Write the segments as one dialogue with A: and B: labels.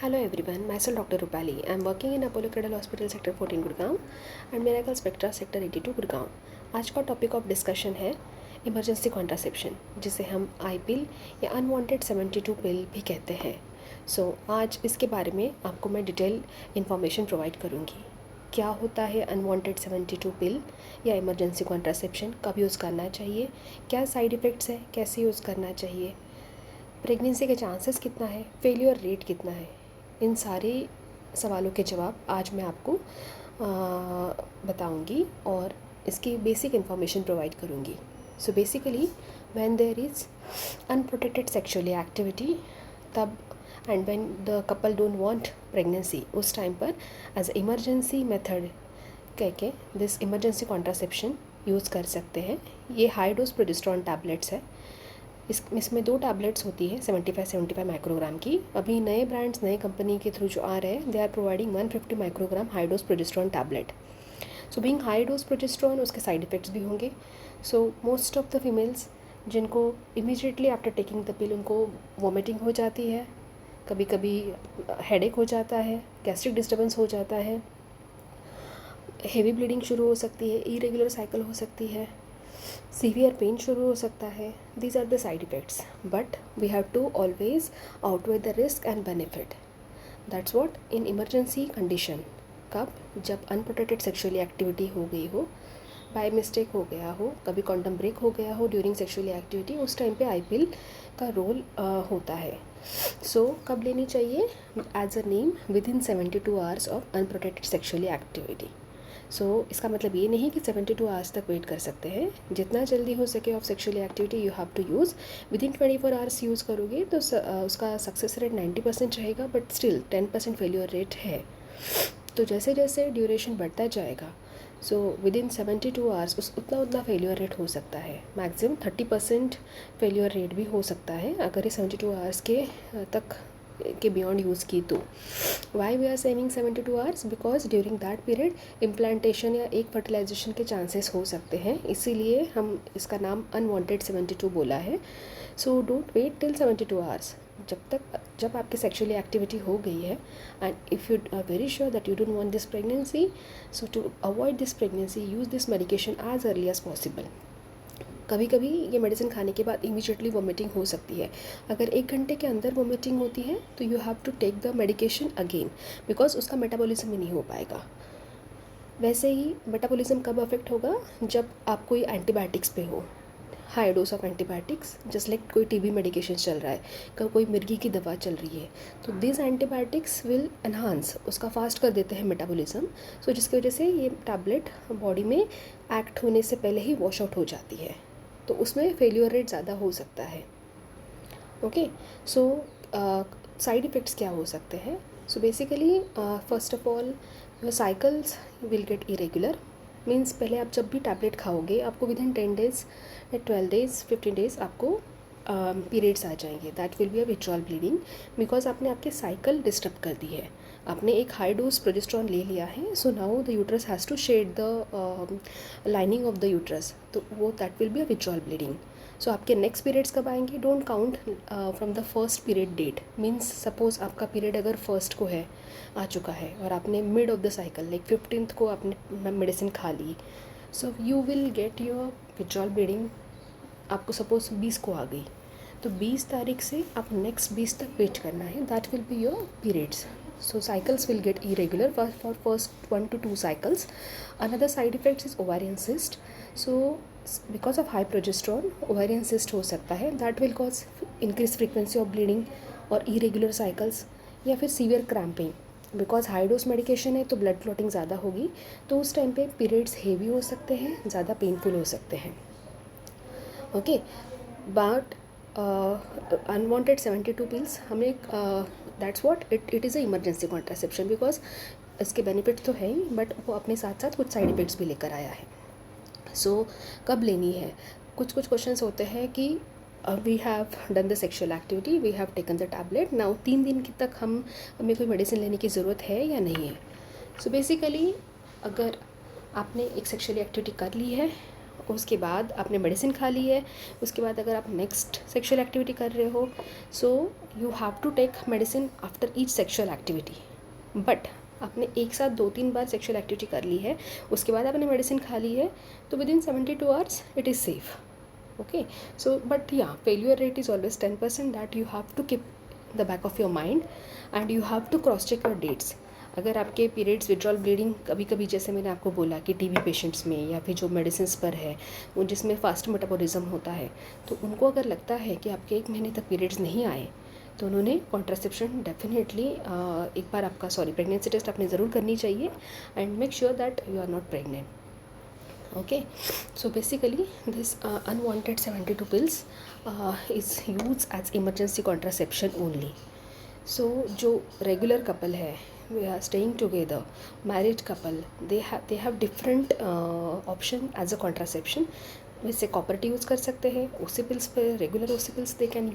A: Hello everyone, myself Dr. Rupali. I am working in Apollo Cradle Hospital Sector 14 Gurgaon and Miracle Spectra Sector 82 Gurgaon. आज का topic of discussion है emergency contraception, जिसे हम आई पिल या unwanted 72 पिल भी कहते हैं. आज इसके बारे में आपको मैं डिटेल इन्फॉर्मेशन प्रोवाइड करूँगी. क्या होता है अनवांटेड 72 पिल या इमरजेंसी कॉन्ट्रासेप्शन, कब यूज़ करना चाहिए, क्या साइड इफ़ेक्ट्स है, कैसे यूज़ करना चाहिए, प्रेगनेंसी के चांसेस कितना है, फेलियर रेट कितना है, इन सारे सवालों के जवाब आज मैं आपको बताऊंगी और इसकी बेसिक इन्फॉर्मेशन प्रोवाइड करूंगी. So basically when there is unprotected sexually activity, तब and when the couple don't want pregnancy, उस टाइम पर एज इमरजेंसी मेथड कह के दिस इमरजेंसी कॉन्ट्रासेप्शन यूज़ कर सकते हैं. ये हाई डोज प्रोजेस्टेरोन टैबलेट्स है. इसमें 2 टैबलेट्स होती है 75 माइक्रोग्राम की. अभी नए ब्रांड्स नए कंपनी के थ्रू जो आ रहे हैं, they are providing 150 microgram high dose progesterone tablet. So being high dose progesterone, उसके साइड इफ़ेक्ट्स भी होंगे. So most of the females जिनको immediately after taking the pill उनको वॉमिटिंग हो जाती है, कभी कभी हेडेक हो जाता है, गैस्ट्रिक डिस्टर्बेंस हो जाता है, हेवी ब्लीडिंग शुरू हो सकती है, इरेगुलर साइकिल हो सकती है, सीवियर पेन शुरू हो सकता है. These are the side effects, but we have to always outweigh the risk and benefit. That's what in emergency condition. कब? जब अनप्रोटेक्टेड सेक्सुअली एक्टिविटी हो गई हो, बाय मिस्टेक हो गया हो, कभी कॉन्डम ब्रेक हो गया हो ड्यूरिंग सेक्सुअली एक्टिविटी, उस टाइम पे आई पिल का रोल होता है. सो कब लेनी चाहिए? As a name, within 72 hours of unprotected sexually activity. इसका मतलब ये नहीं कि 72 आवर्स तक वेट कर सकते हैं. जितना जल्दी हो सके of sexually activity you have to use. Within 24 hours use करोगे तो उसका सक्सेस रेट 90% रहेगा, बट स्टिल 10% फेलियर रेट है. तो जैसे जैसे ड्यूरेशन बढ़ता जाएगा, विद इन 72 आवर्स उतना फेलियर रेट हो सकता है. मैक्सिमम 30% फेलियर रेट भी हो सकता है अगर ये 72 आवर्स के तक के बियॉन्ड यूज़ की. तो why we are saving 72 hours? Because during that period implantation या एक फर्टिलाइजेशन के चांसेस हो सकते हैं, इसीलिए हम इसका नाम अनवांटेड 72 बोला है. So don't wait till 72 hours. जब आपकी सेक्सुअली एक्टिविटी हो गई है and if you are very sure that you don't want this pregnancy, so to avoid this pregnancy use this medication as early as possible. कभी कभी ये medicine खाने के बाद इमीडिएटली वॉमिटिंग हो सकती है. अगर 1 घंटे के अंदर वॉमिटिंग होती है तो you have to take the medication again, because उसका मेटाबॉलिज्म ही नहीं हो पाएगा. वैसे ही मेटाबॉलिज्म कब अफेक्ट होगा? जब आप कोई एंटीबायोटिक्स पे हो, high dose of antibiotics, just like कोई टीबी मेडिकेशन चल रहा है, कोई मिर्गी की दवा चल रही है, तो दिस एंटीबायोटिक्स विल एनहांस, उसका फास्ट कर देते हैं मेटाबॉलिज्म. जिसकी वजह से ये टैबलेट बॉडी में एक्ट होने से पहले ही वॉश आउट हो जाती है, तो उसमें फेलियर रेट ज़्यादा हो सकता है. ओके, साइड इफ़ेक्ट्स क्या हो सकते हैं? Basically first of all your cycles will get irregular. Means पहले आप जब भी टैबलेट खाओगे आपको विद इन 10 डेज़ या 12 डेज़ 15 डेज़ आपको पीरियड्स आ जाएंगे. That will be a withdrawal bleeding, because आपने आपकी साइकिल डिस्टर्ब कर दी है. आपने एक हाई डोज प्रोजेस्टेरोन ले लिया है, so now the uterus has to shed the lining of the uterus, तो वो that will be a withdrawal bleeding. आपके नेक्स्ट पीरियड्स कब आएंगे? Don't count from the first period date. Means suppose आपका period अगर फर्स्ट को है, आ चुका है, और आपने mid of the cycle like 15th को आपने मेडिसिन खा ली, so you will get your withdrawal bleeding. आपको सपोज 20 को आ गई, तो 20 तारीख से आप नेक्स्ट 20 तक वेट करना है. That will be your periods. Cycles will get irregular for first 1 to 2 cycles. Another side effect is ovarian cyst. Because of high progesterone, ovarian cyst हो सकता है. That will cause increased frequency of bleeding और irregular cycles, या फिर severe cramping. Because high dose medication है तो blood clotting ज़्यादा होगी, तो उस टाइम पे पीरियड्स हेवी हो सकते हैं, ज़्यादा पेनफुल हो सकते हैं. ओके, बट अनवांटेड 72 पिल्स हमें that's what it is a emergency contraception, because इसके बेनिफिट तो है ही, बट वो अपने साथ साथ कुछ साइड इफ़ेक्ट्स भी लेकर आया है. कब लेनी है? कुछ क्वेश्चंस होते हैं कि we have done the sexual activity, we have taken the tablet, now 3 दिन की तक हमें कोई मेडिसिन लेने की ज़रूरत है या नहीं है. बेसिकली अगर आपने एक सेक्शुअल एक्टिविटी कर ली है उसके बाद आपने मेडिसिन खा ली है, उसके बाद अगर आप नेक्स्ट सेक्सुअल एक्टिविटी कर रहे हो, so you have to take medicine after each sexual activity. But आपने एक साथ 2-3 बार सेक्सुअल एक्टिविटी कर ली है, उसके बाद आपने मेडिसिन खा ली है, तो with in 72 hours it is safe. Okay, so but yeah, failure rate is always 10%, that you have to keep the back of your mind and you have to cross check your dates। अगर आपके periods withdrawal bleeding कभी कभी, जैसे मैंने आपको बोला कि TB patients में या फिर जो मेडिसिन पर है उन जिसमें फास्ट मेटाबॉलिज्म होता है, तो उनको अगर लगता है कि आपके 1 महीने तक पीरियड्स नहीं आए, तो उन्होंने कॉन्ट्रासेप्शन डेफिनेटली एक बार आपका प्रेगनेंसी टेस्ट आपने ज़रूर करनी चाहिए and make sure that you are not pregnant. Okay, so basically this unwanted 72 pills is used as emergency contraception only। so जो regular couple है, we are staying together, married couple, they have different option as a contraception। वैसे cooperative use कर सकते हैं, ओसी pills पे, regular OC pills they can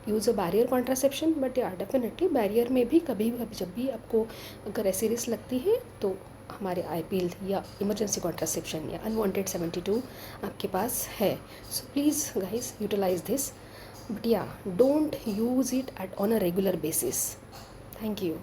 A: use a barrier contraception. But या definitely barrier में भी कभी जब भी आपको अगर ऐसी रिस्क लगती है तो हमारे आई पिल या इमरजेंसी कॉन्ट्रासेप्शन या अनवांटेड 72 आपके पास है। So please guys utilize this, but yeah don't use it on a regular basis. Thank you.